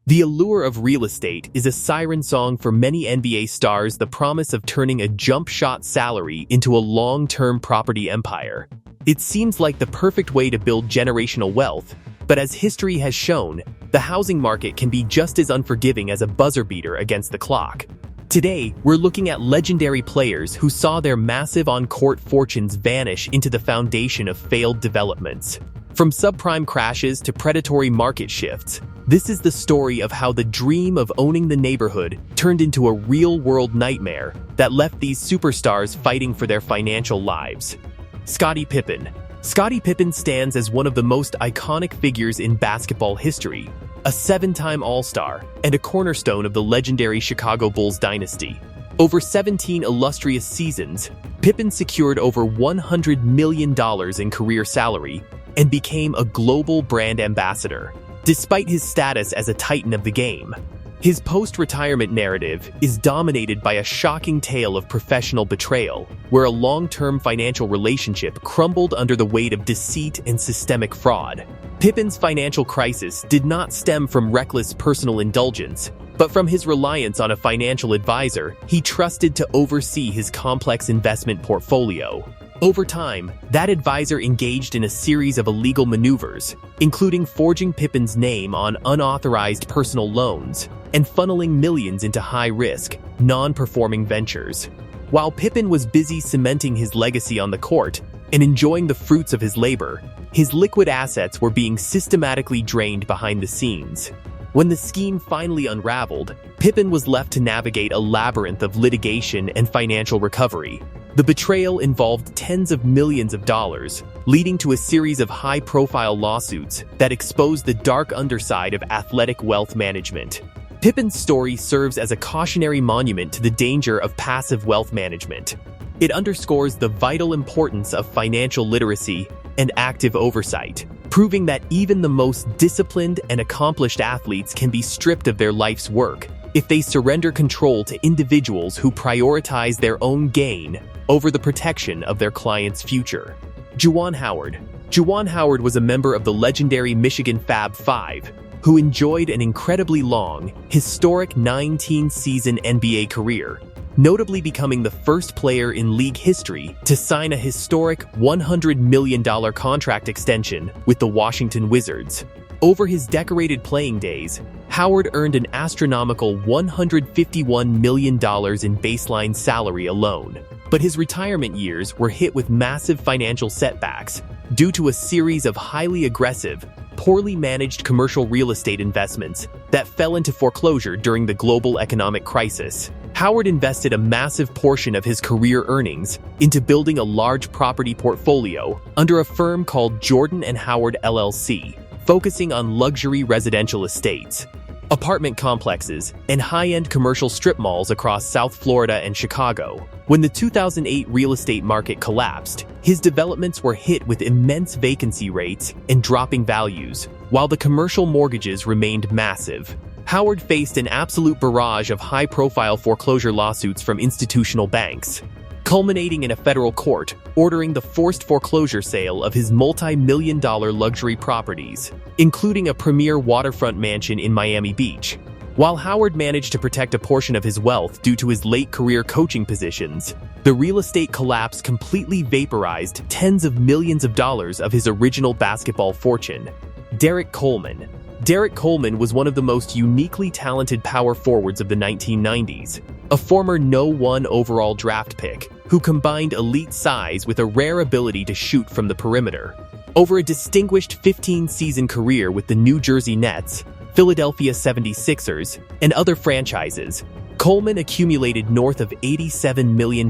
The allure of real estate is a siren song for many NBA stars, the promise of turning a jump shot salary into a long-term property empire. It seems like the perfect way to build generational wealth, but as history has shown, the housing market can be just as unforgiving as a buzzer beater against the clock. Today, we're looking at legendary players who saw their massive on-court fortunes vanish into the foundation of failed developments. From subprime crashes to predatory market shifts, this is the story of how the dream of owning the neighborhood turned into a real-world nightmare that left these superstars fighting for their financial lives. Scottie Pippen. Scottie Pippen stands as one of the most iconic figures in basketball history, a 7-time All-Star and a cornerstone of the legendary Chicago Bulls dynasty. Over 17 illustrious seasons, Pippen secured over $100 million in career salary and became a global brand ambassador. Despite his status as a titan of the game, his post-retirement narrative is dominated by a shocking tale of professional betrayal, where a long-term financial relationship crumbled under the weight of deceit and systemic fraud. Pippen's financial crisis did not stem from reckless personal indulgence, but from his reliance on a financial advisor he trusted to oversee his complex investment portfolio. Over time, that advisor engaged in a series of illegal maneuvers, including forging Pippen's name on unauthorized personal loans and funneling millions into high-risk, non-performing ventures. While Pippen was busy cementing his legacy on the court and enjoying the fruits of his labor, his liquid assets were being systematically drained behind the scenes. When the scheme finally unraveled, Pippen was left to navigate a labyrinth of litigation and financial recovery. The betrayal involved tens of millions of dollars, leading to a series of high-profile lawsuits that exposed the dark underside of athletic wealth management. Pippen's story serves as a cautionary monument to the danger of passive wealth management. It underscores the vital importance of financial literacy and active oversight, proving that even the most disciplined and accomplished athletes can be stripped of their life's work if they surrender control to individuals who prioritize their own gain over the protection of their client's future. Juwan Howard. Juwan Howard was a member of the legendary Michigan Fab Five, who enjoyed an incredibly long, historic 19-season NBA career, notably becoming the first player in league history to sign a historic $100 million contract extension with the Washington Wizards. Over his decorated playing days, Howard earned an astronomical $151 million in baseline salary alone. But his retirement years were hit with massive financial setbacks due to a series of highly aggressive, poorly managed commercial real estate investments that fell into foreclosure during the global economic crisis. Howard invested a massive portion of his career earnings into building a large property portfolio under a firm called Jordan & Howard LLC, focusing on luxury residential estates, apartment complexes, and high-end commercial strip malls across South Florida and Chicago. When the 2008 real estate market collapsed, his developments were hit with immense vacancy rates and dropping values, while the commercial mortgages remained massive. Howard faced an absolute barrage of high-profile foreclosure lawsuits from institutional banks, culminating in a federal court ordering the forced foreclosure sale of his multi-million-dollar luxury properties, including a premier waterfront mansion in Miami Beach. While Howard managed to protect a portion of his wealth due to his late career coaching positions, the real estate collapse completely vaporized tens of millions of dollars of his original basketball fortune. Derrick Coleman. Derrick Coleman was one of the most uniquely talented power forwards of the 1990s, a former No. 1 overall draft pick who combined elite size with a rare ability to shoot from the perimeter. Over a distinguished 15-season career with the New Jersey Nets, Philadelphia 76ers, and other franchises, Coleman accumulated north of $87 million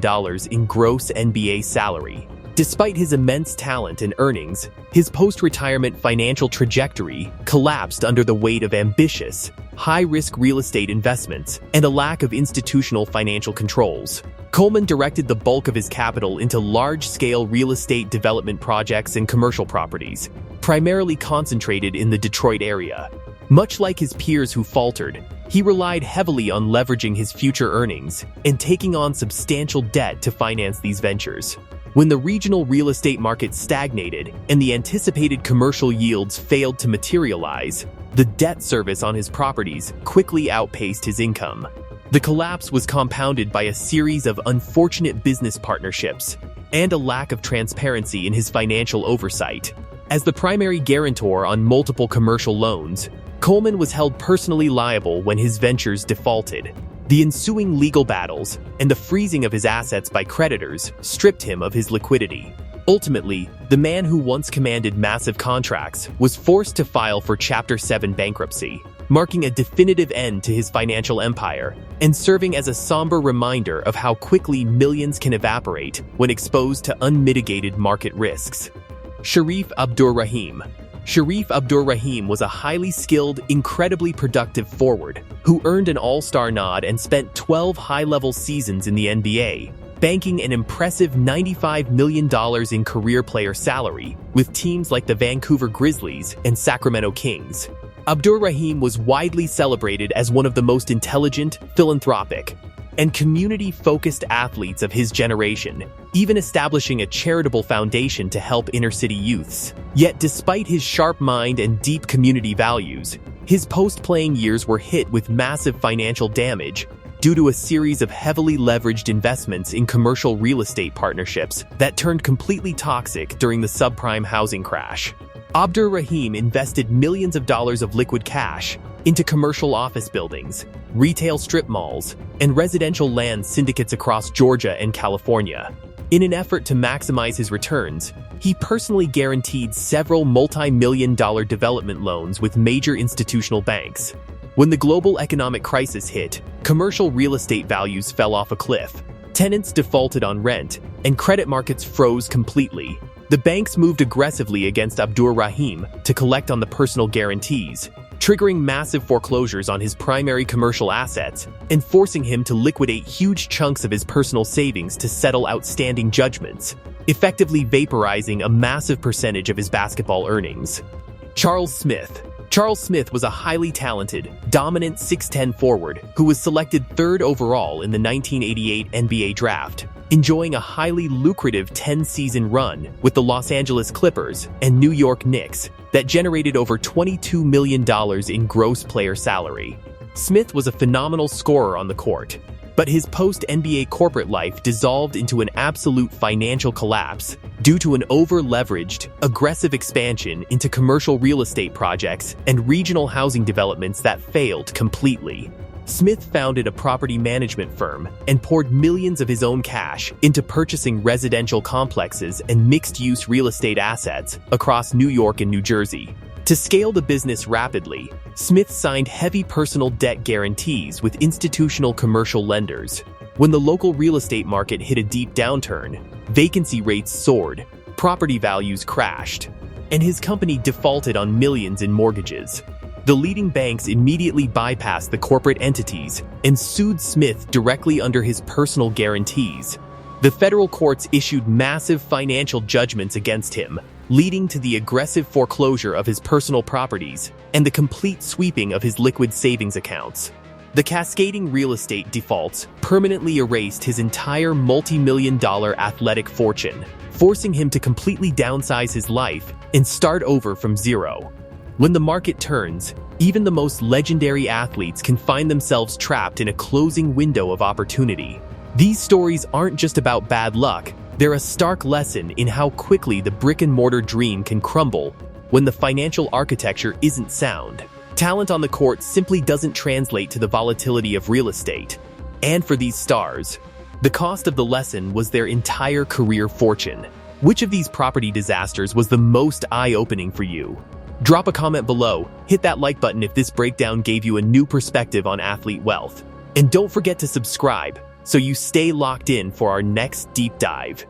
in gross NBA salary. Despite his immense talent and earnings, his post-retirement financial trajectory collapsed under the weight of ambitious, high-risk real estate investments and a lack of institutional financial controls. Coleman directed the bulk of his capital into large-scale real estate development projects and commercial properties, primarily concentrated in the Detroit area. Much like his peers who faltered, he relied heavily on leveraging his future earnings and taking on substantial debt to finance these ventures. When the regional real estate market stagnated and the anticipated commercial yields failed to materialize, the debt service on his properties quickly outpaced his income. The collapse was compounded by a series of unfortunate business partnerships and a lack of transparency in his financial oversight. As the primary guarantor on multiple commercial loans, Coleman was held personally liable when his ventures defaulted. The ensuing legal battles and the freezing of his assets by creditors stripped him of his liquidity. Ultimately, the man who once commanded massive contracts was forced to file for Chapter 7 bankruptcy, marking a definitive end to his financial empire and serving as a somber reminder of how quickly millions can evaporate when exposed to unmitigated market risks. Sharif Abdur-Rahim. Sharif Abdur-Rahim was a highly skilled, incredibly productive forward who earned an all-star nod and spent 12 high-level seasons in the NBA, banking an impressive $95 million in career player salary with teams like the Vancouver Grizzlies and Sacramento Kings. Abdur-Rahim was widely celebrated as one of the most intelligent, philanthropic, and community-focused athletes of his generation, even establishing a charitable foundation to help inner-city youths. Yet despite his sharp mind and deep community values, his post-playing years were hit with massive financial damage due to a series of heavily leveraged investments in commercial real estate partnerships that turned completely toxic during the subprime housing crash. Abdur-Rahim invested millions of dollars of liquid cash into commercial office buildings, retail strip malls, and residential land syndicates across Georgia and California. In an effort to maximize his returns, he personally guaranteed several multi-million-dollar development loans with major institutional banks. When the global economic crisis hit, commercial real estate values fell off a cliff. Tenants defaulted on rent, and credit markets froze completely. The banks moved aggressively against Abdur-Rahim to collect on the personal guarantees, triggering massive foreclosures on his primary commercial assets and forcing him to liquidate huge chunks of his personal savings to settle outstanding judgments, effectively vaporizing a massive percentage of his basketball earnings. Charles Smith. Charles Smith was a highly talented, dominant 6'10" forward who was selected 3rd overall in the 1988 NBA draft, enjoying a highly lucrative 10-season run with the Los Angeles Clippers and New York Knicks that generated over $22 million in gross player salary. Smith was a phenomenal scorer on the court, but his post-NBA corporate life dissolved into an absolute financial collapse due to an over-leveraged, aggressive expansion into commercial real estate projects and regional housing developments that failed completely. Smith founded a property management firm and poured millions of his own cash into purchasing residential complexes and mixed-use real estate assets across New York and New Jersey. To scale the business rapidly, Smith signed heavy personal debt guarantees with institutional commercial lenders. When the local real estate market hit a deep downturn, vacancy rates soared, property values crashed, and his company defaulted on millions in mortgages. The leading banks immediately bypassed the corporate entities and sued Smith directly under his personal guarantees. The federal courts issued massive financial judgments against him, leading to the aggressive foreclosure of his personal properties and the complete sweeping of his liquid savings accounts. The cascading real estate defaults permanently erased his entire multi-million-dollar athletic fortune, forcing him to completely downsize his life and start over from zero. When the market turns, even the most legendary athletes can find themselves trapped in a closing window of opportunity. These stories aren't just about bad luck, they're a stark lesson in how quickly the brick-and-mortar dream can crumble when the financial architecture isn't sound. Talent on the court simply doesn't translate to the volatility of real estate. And for these stars, the cost of the lesson was their entire career fortune. Which of these property disasters was the most eye-opening for you? Drop a comment below, hit that like button if this breakdown gave you a new perspective on athlete wealth. And don't forget to subscribe so you stay locked in for our next deep dive.